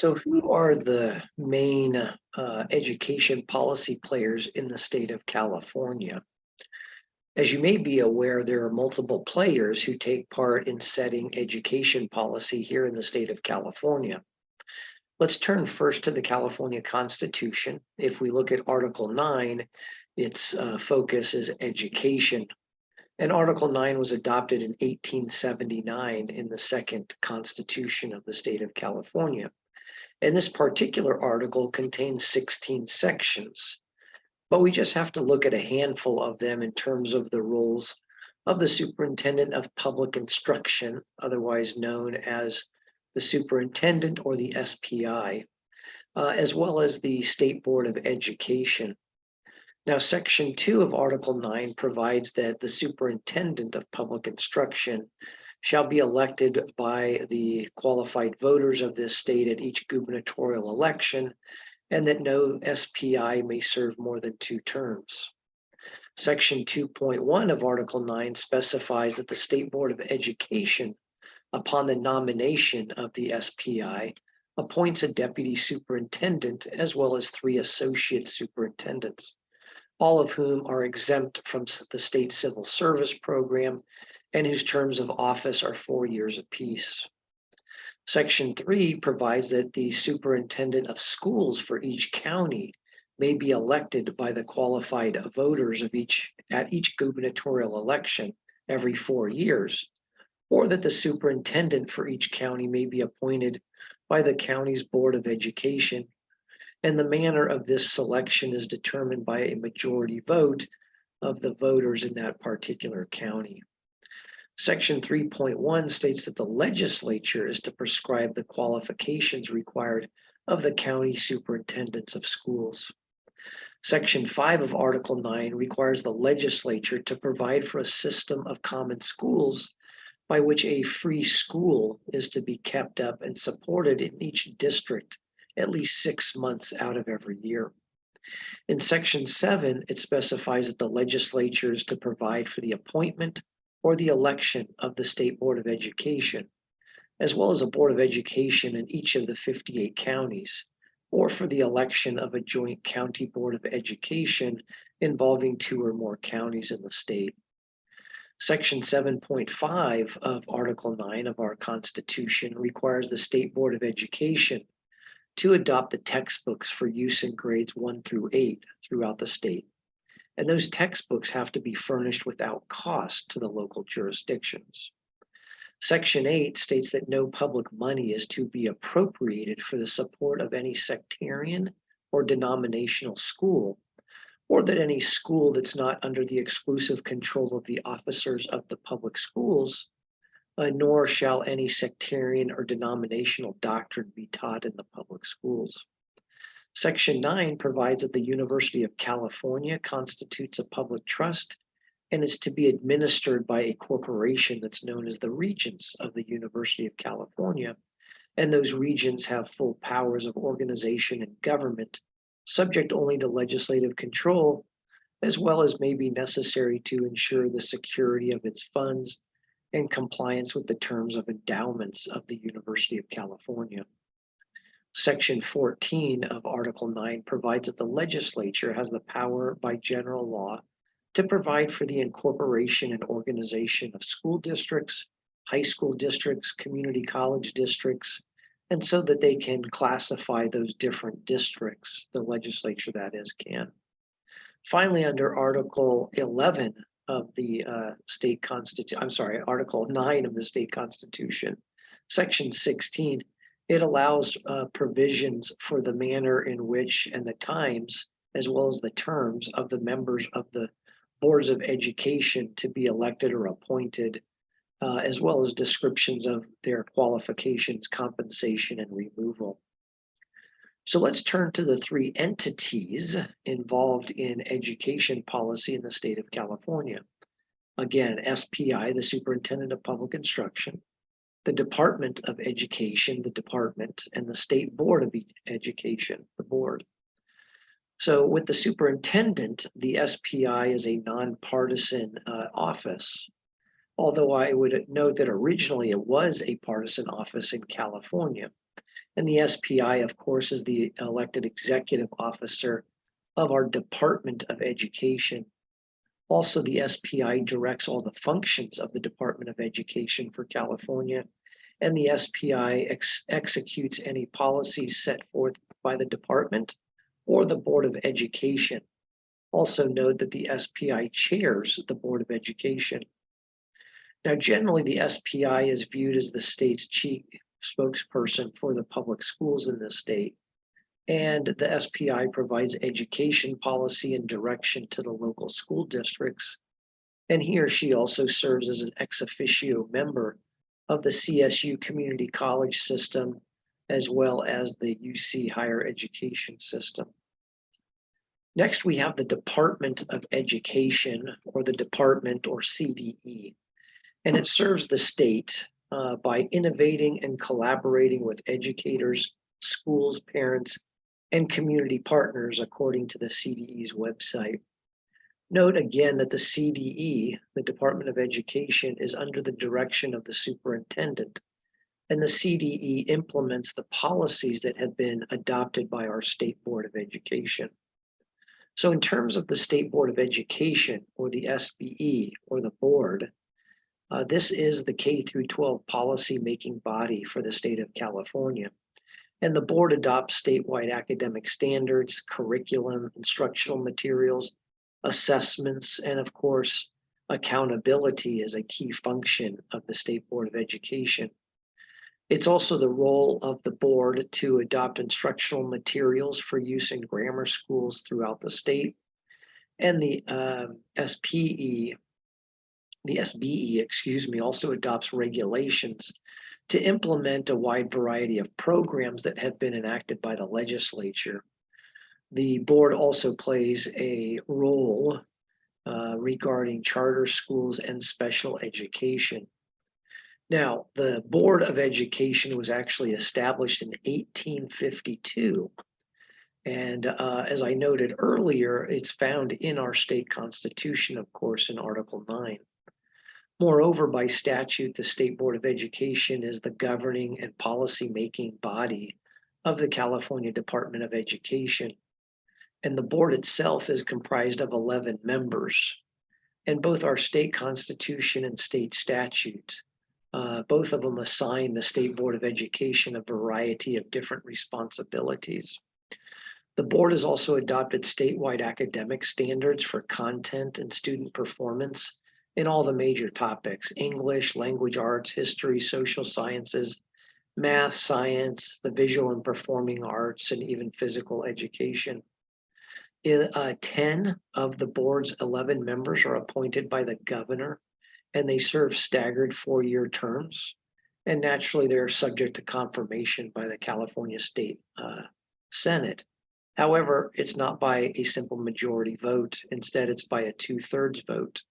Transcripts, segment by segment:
So, who are the main education policy players in the state of California? As you may be aware, there are multiple players who take part in setting education policy here in the state of California. Let's turn first to the California Constitution. If we look at Article 9, its focus is education. And Article 9 was adopted in 1879 in the second Constitution of the state of California. And this particular article contains 16 sections, but we just have to look at a handful of them in terms of the roles of the Superintendent of Public Instruction, otherwise known as the Superintendent or the SPI, as well as the State Board of Education. Now, Section 2 of Article 9 provides that the Superintendent of Public Instruction shall be elected by the qualified voters of this state at each gubernatorial election, and that no SPI may serve more than 2 terms. Section 2.1 of Article 9 specifies that the State Board of Education, upon the nomination of the SPI, appoints a deputy superintendent as well as 3 associate superintendents, all of whom are exempt from the state civil service program and whose terms of office are 4 years apiece. Section 3 provides that the superintendent of schools for each county may be elected by the qualified voters of at each gubernatorial election every 4 years, or that the superintendent for each county may be appointed by the county's Board of Education, and the manner of this selection is determined by a majority vote of the voters in that particular county. Section 3.1 states that the legislature is to prescribe the qualifications required of the county superintendents of schools. Section 5 of Article 9 requires the legislature to provide for a system of common schools by which a free school is to be kept up and supported in each district at least 6 months out of every year. In Section 7, it specifies that the legislature is to provide for the appointment or the election of the State Board of Education, as well as a Board of Education in each of the 58 counties, or for the election of a joint county Board of Education involving 2 or more counties in the state. Section 7.5 of Article 9 of our Constitution requires the State Board of Education to adopt the textbooks for use in grades 1 through 8 throughout the state. And those textbooks have to be furnished without cost to the local jurisdictions. Section 8 states that no public money is to be appropriated for the support of any sectarian or denominational school, or that any school that's not under the exclusive control of the officers of the public schools, nor shall any sectarian or denominational doctrine be taught in the public schools. Section 9 provides that the University of California constitutes a public trust and is to be administered by a corporation that's known as the Regents of the University of California. And those regents have full powers of organization and government, subject only to legislative control, as well as may be necessary to ensure the security of its funds and compliance with the terms of endowments of the University of California. Section 14 of Article 9 provides that the legislature has the power by general law to provide for the incorporation and organization of school districts, high school districts, community college districts, and so that they can classify those different districts, the legislature that is can. Finally, under Article 11 of the state constitution, Article 9 of the state constitution, Section 16, it allows provisions for the manner in which and the times, as well as the terms of the members of the boards of education to be elected or appointed, as well as descriptions of their qualifications, compensation, and removal. So let's turn to the 3 entities involved in education policy in the state of California. Again, SPI, the Superintendent of Public Instruction, the Department of Education, the department, and the State Board of Education, the board. So with the superintendent, the SPI is a nonpartisan office, although I would note that originally it was a partisan office in California. And the SPI, of course, is the elected executive officer of our Department of Education. Also, the SPI directs all the functions of the Department of Education for California, and the SPI executes any policies set forth by the department or the Board of Education. Also note that the SPI chairs the Board of Education. Now, generally, the SPI is viewed as the state's chief spokesperson for the public schools in the state, and the SPI provides education policy and direction to the local school districts. And he or she also serves as an ex officio member of the CSU Community College system, as well as the UC Higher Education system. Next, we have the Department of Education, or the Department, or CDE, and it serves the state by innovating and collaborating with educators, schools, parents, and community partners, according to the CDE's website. Note again that the CDE, the Department of Education, is under the direction of the superintendent, and the CDE implements the policies that have been adopted by our State Board of Education. So in terms of the State Board of Education, or the SBE, or the board, this is the K through 12 policy making body for the state of California. And the board adopts statewide academic standards, curriculum, instructional materials, assessments, and of course, accountability is a key function of the State Board of Education. It's also the role of the board to adopt instructional materials for use in grammar schools throughout the state. And the SBE, also adopts regulations to implement a wide variety of programs that have been enacted by the legislature. The board also plays a role regarding charter schools and special education. Now, the Board of Education was actually established in 1852. And as I noted earlier, it's found in our state constitution, of course, in Article 9. Moreover, by statute, the State Board of Education is the governing and policy-making body of the California Department of Education. And the board itself is comprised of 11 members. And both our state constitution and state statute, both of them assign the State Board of Education a variety of different responsibilities. The board has also adopted statewide academic standards for content and student performance in all the major topics: English, language arts, history, social sciences, math, science, the visual and performing arts, and even physical education. 10 of the board's 11 members are appointed by the governor, and they serve staggered 4-year terms. And naturally, they're subject to confirmation by the California State Senate. However, it's not by a simple majority vote. Instead, it's by a 2/3 vote.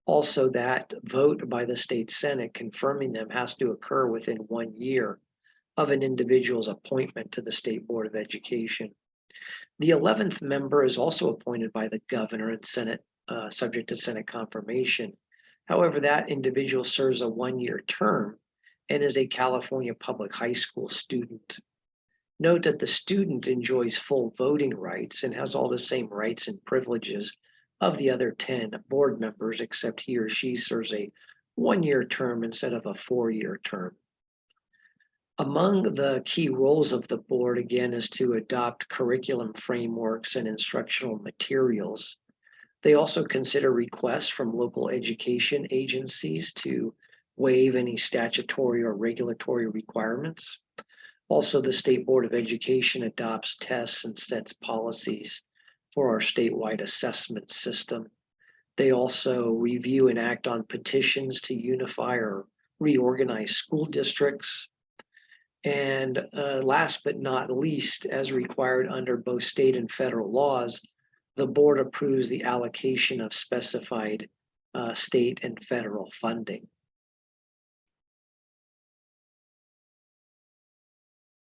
Also, that vote by the state Senate confirming them has to occur within 1 year of an individual's appointment to the State Board of Education. The 11th member is also appointed by the governor and Senate, subject to Senate confirmation. However, that individual serves a 1-year term and is a California public high school student. Note that the student enjoys full voting rights and has all the same rights and privileges of the other 10 board members, except he or she serves a 1-year term instead of a 4-year term. Among the key roles of the board, again, is to adopt curriculum frameworks and instructional materials. They also consider requests from local education agencies to waive any statutory or regulatory requirements. Also, the State Board of Education adopts tests and sets policies for our statewide assessment system. They also review and act on petitions to unify or reorganize school districts. And last but not least, as required under both state and federal laws, the board approves the allocation of specified state and federal funding.